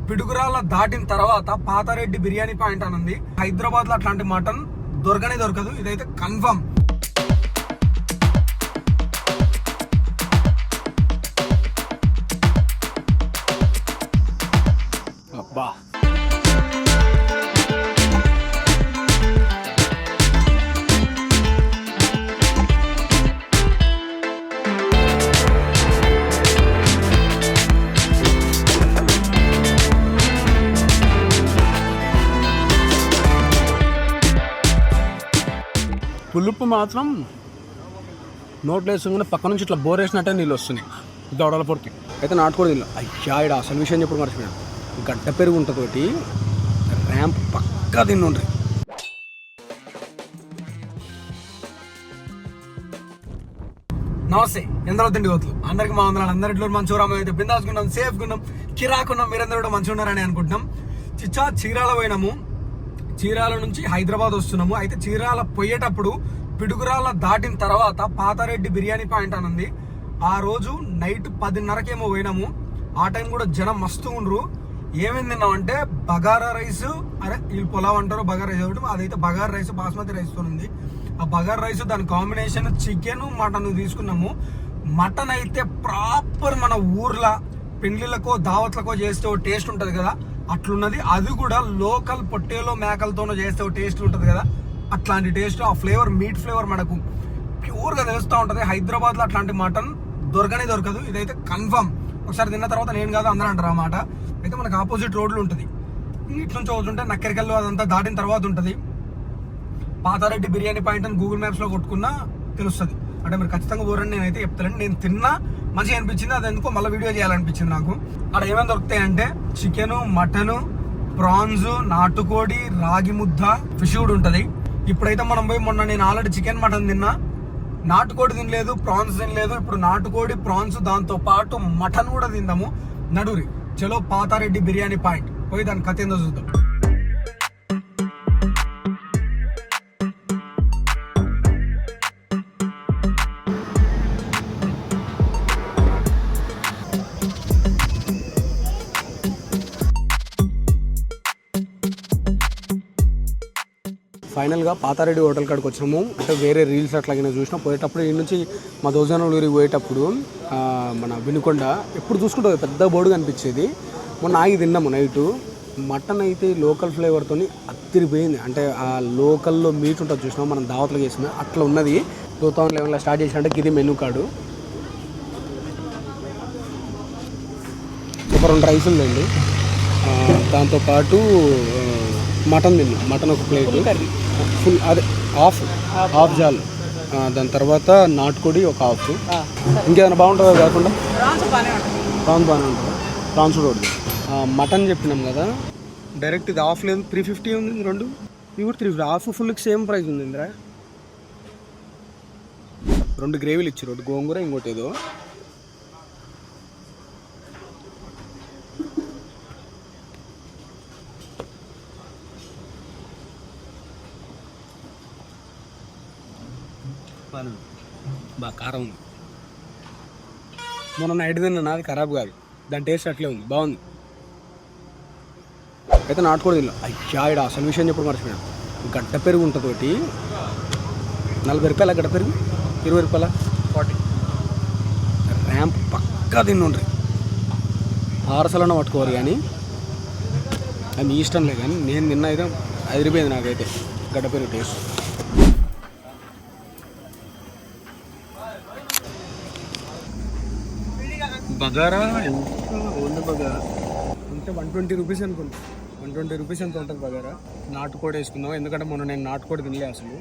పిడుగురాల దాటిన తర్వాత పాతారెడ్డి బిర్యానీ పాయింట్ అని ఉంది. హైదరాబాద్ లో అట్లాంటి మటన్ దొరకదు, ఇదైతే కన్ఫర్మ్. అబ్బా పులుపు మాత్రం నోట్లో వేసుకుని పక్క నుంచి ఇట్లా బోరేసినట్టే నీళ్ళు వస్తున్నాయి దవడల పొరికి. అయితే నాటుకోడి నీళ్ళు అయ్యా ఇక్కడ అసలు విషయం చెప్పుడు మర్చిపోయాను. గడ్డ పెరుగు ఉంటుంది, ర్యాంప్ పక్కా తిన్నుండ్రి. నమస్తే, ఎందరో తిండి పోతులు అందరికి మా వందనాలు. అందరిలో మంచిగా అయితే బిందాసుకున్నాం, సేఫ్గా ఉన్నాం, కిరాకున్నాం. మీరందరూ కూడా మంచిగా ఉన్నారని అనుకుంటున్నాం. చీరాల పోయినాము. చీరాల నుంచి హైదరాబాద్ వస్తున్నాము. అయితే చీరాల పోయేటప్పుడు పిడుగురాల దాటిన తర్వాత పాతారెడ్డి బిర్యానీ పాయింట్ అని ఉంది. ఆ రోజు నైట్ 10:30కేమో పోయినాము. ఆ టైం కూడా జనం మస్తు ఉండ్రు. ఏమేమి తిన్నామంటే బగారా రైస్, వీళ్ళు పులావ్ అంటారు, బగారా రైస్ ఒకటి, అదైతే బగారా రైస్ బాస్మతి రైస్తో ఉంది. ఆ బగారా రైస్ దాని కాంబినేషన్ చికెన్ మటన్ తీసుకున్నాము. మటన్ అయితే ప్రాపర్ మన ఊర్లో పెండ్లిలకో దావత్లకో చేస్తే ఒక టేస్ట్ ఉంటుంది కదా, అట్లున్నది. అది కూడా లోకల్ పొట్టేలో మేకలతోనో చేస్తే ఒక టేస్ట్ ఉంటుంది కదా, అట్లాంటి టేస్ట్. ఆ ఫ్లేవర్, మీట్ ఫ్లేవర్ మనకు ప్యూర్గా తెలుస్తూ ఉంటుంది. హైదరాబాద్లో అట్లాంటి మటన్ దొరకదు, ఇదైతే కన్ఫర్మ్. ఒకసారి తిన్న తర్వాత నేను కాదు అందరూ అంటారు అన్నమాట. అయితే మనకు ఆపోజిట్ రోడ్లు ఉంటుంది. ఇటు నుంచి అవుతుంటే నక్కరికల్లు అదంతా దాటిన తర్వాత ఉంటుంది పాతారెడ్డి బిర్యానీ పాయింట్ అని గూగుల్ మ్యాప్స్లో కొట్టుకున్నా తెలుస్తుంది. అంటే మీరు ఖచ్చితంగా ఊరని నేనైతే చెప్తానండి. నేను తిన్నా, మంచిగా అనిపించింది, అది ఎందుకో మళ్ళీ వీడియో చేయాలనిపించింది నాకు. అక్కడ ఏమేమి దొరుకుతాయి అంటే చికెను, మటను, ప్రాన్స్, నాటుకోడి, రాగి ముద్ద, ఫిష్ కూడా ఉంటుంది. ఇప్పుడైతే మనం పోయి, మొన్న నేను ఆల్రెడీ చికెన్ మటన్ తిన్నా, నాటుకోడి తినలేదు, ప్రాన్స్ తినలేదు. ఇప్పుడు నాటుకోడి, ప్రాన్స్, దాంతో పాటు మటన్ కూడా తిందాము. నడురి చలో పాతారెడ్డి బిర్యానీ పాయింట్ పోయి దాని కథ ఏందో చూద్దాం. ఫైనల్గా పాతారెడ్డి హోటల్ కాడికి వచ్చినాము. అంటే వేరే రీల్స్ అట్లాగే చూసినా పోయేటప్పుడు ఈ నుంచి మా దోజనూరికి పోయేటప్పుడు మన వినుకొండ ఎప్పుడు చూసుకుంటే పెద్ద బోర్డు కనిపించేది. మొన్న ఆగి తిన్నాము నైటు. మటన్ అయితే లోకల్ ఫ్లేవర్తో అత్తిరిపోయింది. అంటే ఆ లోకల్లో మీట్ ఉంటుంది చూసినాము, మనం దావత్లో చేసిన అట్లా ఉన్నది. 2011లో స్టార్ట్ చేసినట్టే ఇది మెనూ కార్డు. ఒక 2 రైసులు తిండి, దాంతోపాటు మటన్ తిన్నాం. మటన్ ఒక ప్లేట్ ఫుల్, అదే హాఫ్ జాలు. దాని తర్వాత నాటుకోడి ఒక హాఫ్. ఇంకేదైనా బాగుంటుందా కాకుండా? ప్రాన్స్ బాగానే ఉంటుంది, ప్రాన్స్ కూడా ఉంటుంది. మటన్ చెప్పినాం కదా, డైరెక్ట్ ఇది హాఫ్ లేదు, 350 ఉంది. 2 ఇవి కూడా 350. హాఫ్ ఫుల్కి సేమ్ ప్రైస్ ఉంది. ఇంద్రా 2 గ్రేవీలు ఇచ్చారు, ఒకటి గోంగూర, ఇంకోటి ఏదో. బాగా కారం ఉంది. మొన్న నైట్ తిన్నా, నాది ఖరాబ్ కాదు, దాని టేస్ట్ అట్లే ఉంది, బాగుంది. అయితే నాటుకోడి తిన్నా అయ్యా ఇక్కడ అసలు విషయం చెప్పుడు మర్చిపోయాను. గడ్డ పెరుగు ఉంటుంది ఒకటి, 40 రూపాయల గడ్డ పెరుగు, 20 రూపాయల 40. ర్యాంప్ పక్కా తిన్నుండ్రి. పార్సలన్నా పట్టుకోవాలి కానీ అది మీ ఇష్టం లేదు. కానీ నేను తిన్న అయితే అదిరిపోయింది నాకైతే గడ్డ పెరుగు టేస్ట్. బగారా ఓన్లీ బగారా అంటే 120 రూపీస్ అనుకుంటా. 120 రూపీస్ ఎంత ఉంటుంది బగారా. నాటుకోడి వేసుకుందాం, ఎందుకంటే మొన్న నేను నాటుకోడి తినలే అసలు.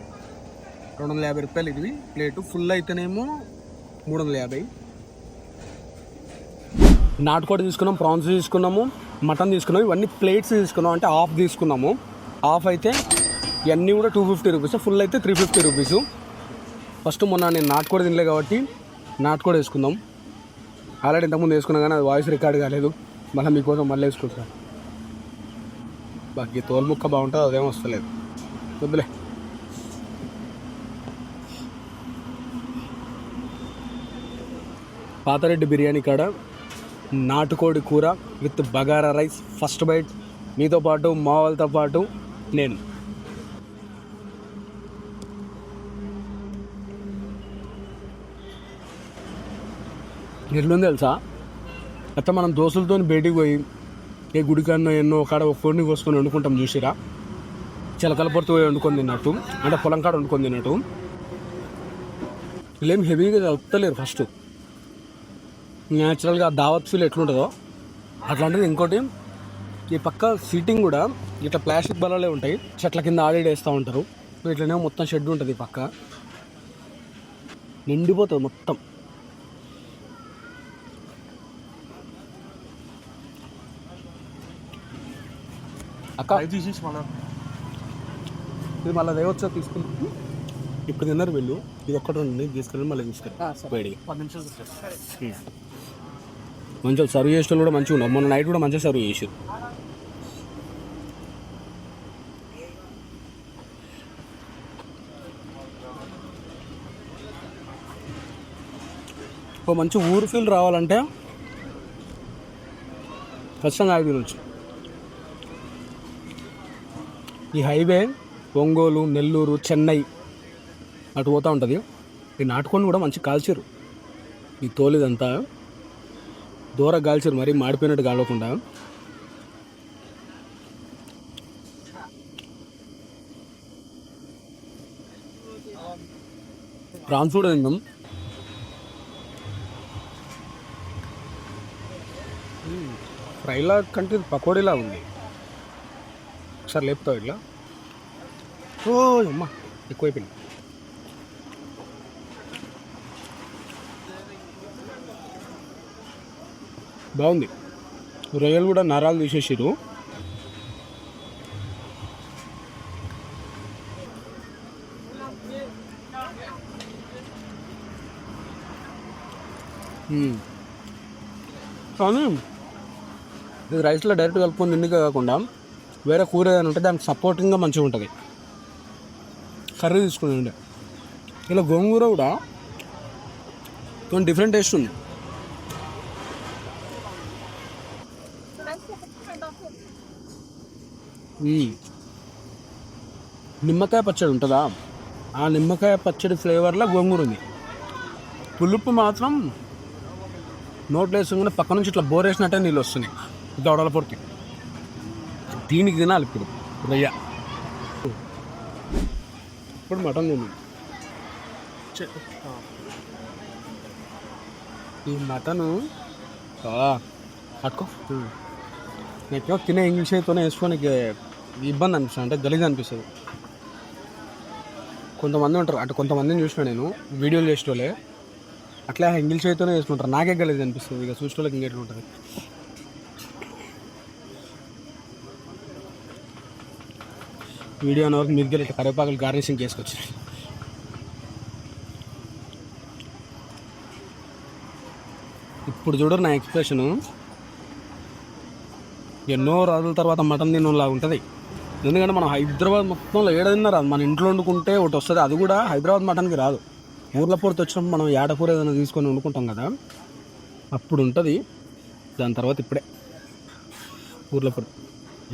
250 రూపాయలు ఇది ప్లేటు. ఫుల్ అయితేనేమో 350. నాటుకోడి తీసుకున్నాం, ప్రాన్స్ తీసుకున్నాము, మటన్ తీసుకున్నాము, ఇవన్నీ ప్లేట్స్ తీసుకున్నాం. అంటే హాఫ్ తీసుకున్నాము. హాఫ్ అయితే ఇవన్నీ కూడా 250 రూపీస్, ఫుల్ అయితే 350 రూపీస్. ఫస్ట్ మొన్న నేను నాటుకోడి తినలే కాబట్టి నాటుకోడి వేసుకుందాం. ఆల్రెడీ ఇంతకుముందు వేసుకున్నా కానీ అది వాయిస్ రికార్డ్ కాలేదు. మళ్ళీ మీకోసం మళ్ళీ వేసుకుంటాను. బాకీ తోలు ముక్క బాగుంటుంది, అదేం వస్తలేదు, వద్దులే. పాతారెడ్డి బిర్యానీ కాడ నాటుకోడి కూర with bagara rice. First bite మీతో పాటు మా వాళ్ళతో పాటు నేను. ఎట్లుంది తెలుసా, అయితే మనం దోస్తులతో బయటికి పోయి ఏ గుడికన్నా ఎన్నో కాడ కోడిని కోసుకొని వండుకుంటాం చూసిరా, చిలకల పొరతో పోయి వండుకొని తిన్నట్టు, అంటే పొలం కాడ వండుకొని తిన్నట్టు. వీళ్ళేం హెవీగా కలుపుతలేరు. ఫస్ట్ న్యాచురల్గా దావత్ ఫీల్ ఎట్లుంటుందో అట్లాంటిది. ఇంకోటి, ఈ పక్క సీటింగ్ కూడా ఇట్లా ప్లాస్టిక్ బలాలే ఉంటాయి, చెట్ల కింద ఆడిడ్ వేస్తూ ఉంటారు. ఇట్లనే మొత్తం షెడ్ ఉంటుంది, ఈ పక్క నిండిపోతుంది మొత్తం. అక్క తీసేసి ఇది మళ్ళీ దేవచ్చా తీసుకుని ఇప్పుడు తిన్నారు వీళ్ళు. ఇది ఒక్కటి ఉంది, తీసుకెళ్ళి మళ్ళీ తీసుకెళ్ళి వేడిగా 10 నిమిషాలు మంచిగా సర్వ్ చేసేటోళ్ళు కూడా మంచిగా ఉన్నారు. మొన్న నైట్ కూడా మంచిగా సర్వ్ చేసారు. ఒక మంచి ఊరు ఫీల్ రావాలంటే ఖచ్చితంగా ఆగి తినొచ్చు. ఈ హైవే ఒంగోలు, నెల్లూరు, చెన్నై అటు పోతూ ఉంటుంది. ఈ నాటుకొని కూడా మంచి కాల్చారు. ఈ తోలిదంతా దూరం కాల్చారు, మరీ మాడిపోయినట్టు కాలకుండా. ప్రాన్స్ కూడా తిన్నాం. ఫ్రైలా కంటే పకోడీలా ఉంది. ఒకసారి లేపుతావు ఇట్లా. ఓ అమ్మ ఎక్కువైపోయింది. బాగుంది. రొయ్యలు కూడా నరాలు తీసేసారు. కానీ ఇది రైస్లో డైరెక్ట్ కలుపుకొని తిండిగా కాకుండా వేరే కూర ఏదైనా ఉంటే దానికి సపోర్టింగ్గా మంచిగా ఉంటుంది. కర్రీ తీసుకుని ఉండే ఇలా గోంగూర కూడా కొంచెం డిఫరెంట్ టేస్ట్ ఉంది. నిమ్మకాయ పచ్చడి ఉంటుందా, ఆ నిమ్మకాయ పచ్చడి ఫ్లేవర్లో గోంగూర ఉంది. పులుపు మాత్రం నోట్లో వేసుకుని పక్క నుంచి ఇట్లా బోరేసినట్టే నీళ్ళు వస్తున్నాయి. దవడల పొడికి దీనికి తినాలి ఇప్పుడు రొయ్య. ఇప్పుడు మటన్ తిన్నాను. ఈ మటను పట్టుకో. నేను తినే ఇంగ్లీష్ అయితేనే వేసుకోనికి ఇబ్బంది అనిపిస్తుంది, అంటే గలీజ్ అనిపిస్తుంది. కొంతమంది ఉంటారు, అంటే కొంతమందిని చూసిన నేను వీడియోలు చేసేటోళ్ళే అట్లా ఇంగ్లీష్ అయితేనే వేసుకుంటారు. నాకే గలీజ్ అనిపిస్తుంది. ఇక చూసేటోళ్ళకి ఇంకెట్లు ఉంటుంది. వీడియో అనే వరకు మీకు ఇట్లా కరివేపాకులు గార్నిషింగ్ చేసుకొచ్చి ఇప్పుడు చూడరు నా ఎక్స్ప్రెషను. ఎన్నో రోజుల తర్వాత మటన్ తినలా ఉంటుంది. ఎందుకంటే మనం హైదరాబాద్ మొత్తంలో ఏడైనా రాదు. మన ఇంట్లో వండుకుంటే ఒకటి వస్తుంది, అది కూడా హైదరాబాద్ మటన్కి రాదు. ఊర్ల పూర్తి వచ్చినప్పుడు మనం ఏడకూర ఏదైనా తీసుకొని వండుకుంటాం కదా, అప్పుడు ఉంటుంది. దాని తర్వాత ఇప్పుడే ఊర్ల పూర్తి.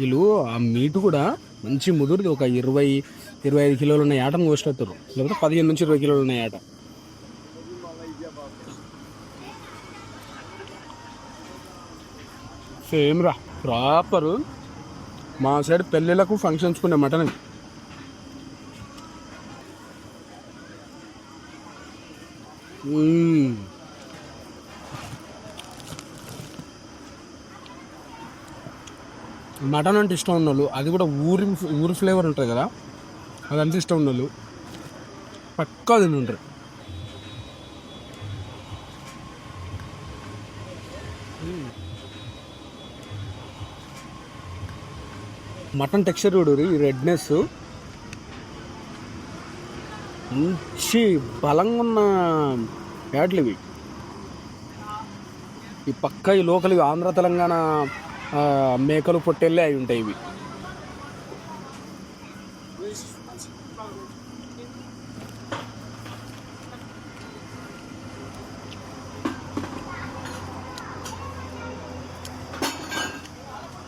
వీళ్ళు ఆ మీటు కూడా మంచి ముదురుది, ఒక 20-25 కిలోలు ఉన్న యాటను కోసేస్తారు, లేకపోతే 15 నుంచి 20 కిలోలు ఉన్న యాట. సేమ్ రా, ప్రాపరు మా సైడ్ పెళ్ళిళ్ళకు ఫంక్షన్స్కునే మటన్. మటన్ అంటే ఇష్టం ఉన్న వాళ్ళు, అది కూడా ఊరి ఫ్లేవర్ ఉంటుంది కదా, అదంతా ఇష్టం ఉన్న వాళ్ళు పక్కా తిని ఉంటారు. మటన్ టెక్స్చర్ చూడు, ఈ రెడ్నెస్ మంచి బలంగా ఉన్న యాడ్లు ఇవి. ఈ పక్క ఈ లోకల్ ఆంధ్ర తెలంగాణ మేకలు పొట్టెళ్ళే అవి ఉంటాయి ఇవి.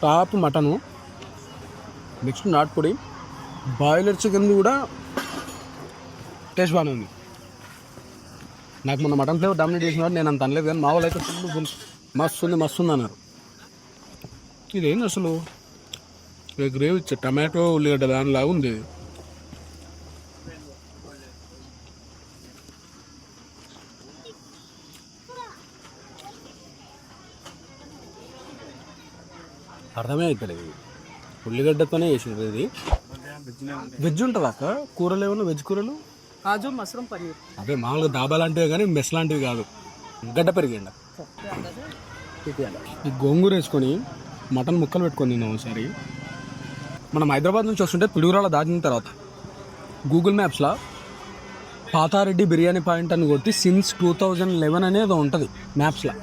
టాప్ మటను, నెక్స్ట్ నాటుకోడి, బాయిలర్ చికెన్ కూడా టేస్ట్ బాగానే ఉంది. నాకు మొన్న మటన్ ఫ్లేవర్ డామినేట్ చేసిన నేను అంత అనలేదు, కానీ మా వాళ్ళు అయితే ఫుల్ మస్తు ఉంది అన్నారు. ఇదేంటి అసలు గ్రేవీ ఇచ్చే టమాటో ఉల్లిగడ్డ దానిలాగా ఉంది. అర్థమే అవుతలేదు, ఉల్లిగడ్డతోనే చేసినారు. ఇది వెజ్ ఉంటుంది అక్క, కూరలు ఏమన్నా వెజ్ కూరలు? కాజు మష్రూమ్ పన్నీర్. అదే మామూలుగా దాబా లాంటివి కానీ మెస్ లాంటివి కాదు, గడ్డ పెరిగండి. ఈ గోంగూర వేసుకొని మటన్ ముక్కలు పెట్టుకొని తిన్నాం ఒకసారి. మనం హైదరాబాద్ నుంచి వస్తుంటే పిడుగురాల దాటిన తర్వాత గూగుల్ మ్యాప్స్లో పాతారెడ్డి బిర్యానీ పాయింట్ అని కొట్టి సిన్స్ 2011 అనేది ఉంటుంది మ్యాప్స్లో.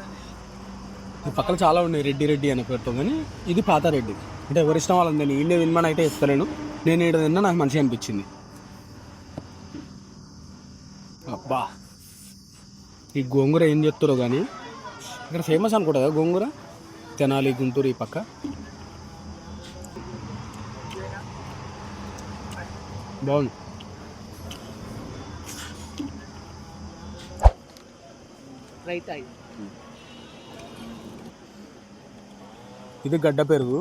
ఈ పక్కన చాలా ఉన్నాయి రెడ్డి అనే పేరుతో, కానీ ఇది పాతారెడ్డి. అంటే ఎవరిష్టం వాళ్ళని నేను ఈయన వినమని అయితే ఇస్తలేను, నేను ఈడ తిన్నా నాకు మంచిగా అనిపించింది. అబ్బా ఈ గోంగూర ఏం చెప్తారో కానీ ఇక్కడ ఫేమస్ అనుకుంటా కదా గోంగూర, తెనాలి గుంటూరు ఈ పక్క. బాగుంది. ఇది గడ్డ పెరుగు.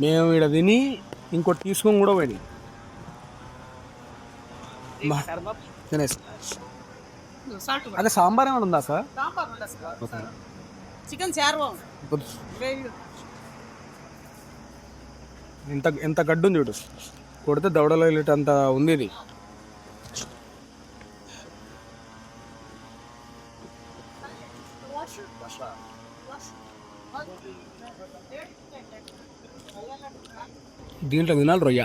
మేము ఇక్కడ తిని ఇంకోటి తీసుకొని కూడా పోయింది. అదే సాంబార్ ఏమైనా ఉందా సార్? చికెన్ ఎంత గడ్డు ఉంది చూడు, కొడితే దవడలో వెళ్ళేటంత ఉంది ఇది. దీంట్లో తినాలి రొయ్య.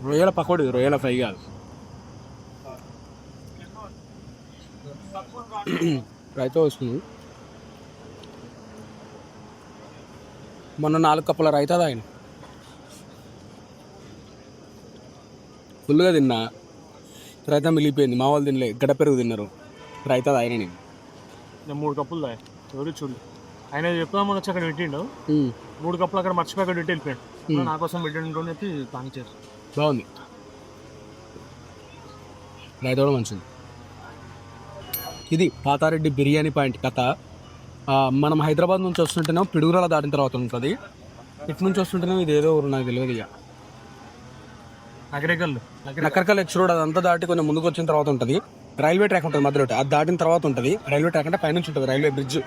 రొయ్యల పకోడీ, రొయ్యల ఫ్రై కాదు. రైతా వస్తుంది. మొన్న 4 కప్పుల రైతా తాగిన, ఫుల్గా తిన్నా. రైతా మిగిలిపోయింది, మా వాళ్ళు తినలే, గడ్డ పెరుగు తిన్నారు. రైతా తాగిన నేను 3 కప్పులు తాగా. ఎవరు చూడు ఆయన చెప్తామని వచ్చి అక్కడ పెట్టిండు. 3 కప్పులు అక్కడ మర్చిపోయి అక్కడ పెట్టి వెళ్ళిపోయాడు. నా కోసం పెట్టిండు అని చెప్పి తాగిచ్చారు. బాగుంది, రైతా కూడా మంచిది. ఇది పాతారెడ్డి బిర్యానీ పాయింట్ కథ. మనం హైదరాబాద్ నుంచి వస్తుంటేనే పిడుగురాల దాటిన తర్వాత ఉంటుంది. ఇటు నుంచి వస్తుంటేనే ఇది ఏదో ఊరు నాకు తెలియదు. ఇక నకరికల్ ఎక్స్ రోడ్ అదంతా దాటి కొంచెం ముందుకు వచ్చిన తర్వాత ఉంటుంది. రైల్వే ట్రాక్ ఉంటుంది మధ్యలో, అది దాటిన తర్వాత ఉంటుంది రైల్వే ట్రాక్. అంటే పైనుంచి ఉంటుంది రైల్వే బ్రిడ్జ్.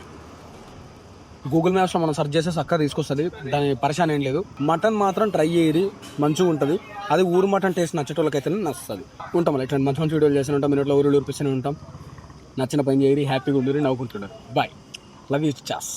గూగుల్ మ్యాప్స్లో మనం సెర్చ్ చేస్తే చక్కగా తీసుకొస్తుంది, దాని పరిశాన్ ఏం లేదు. మటన్ మాత్రం ట్రై చేయది, మంచిగా ఉంటుంది. అది ఊరు మటన్ టేస్ట్ నచ్చేటోళ్ళకైతేనే నచ్చుతుంది. ఉంటాం అలా ఇట్లా మంచి వీడియోలు చేస్తూనే ఉంటాం, మీరు ఇట్లా ఊరు ఊరిపిస్తూనే ఉంటాం. నచ్చిన పని చేయరి, హ్యాపీగా ఉండరు, నవ్వుకుంటున్నారు. Boy, love you chaas.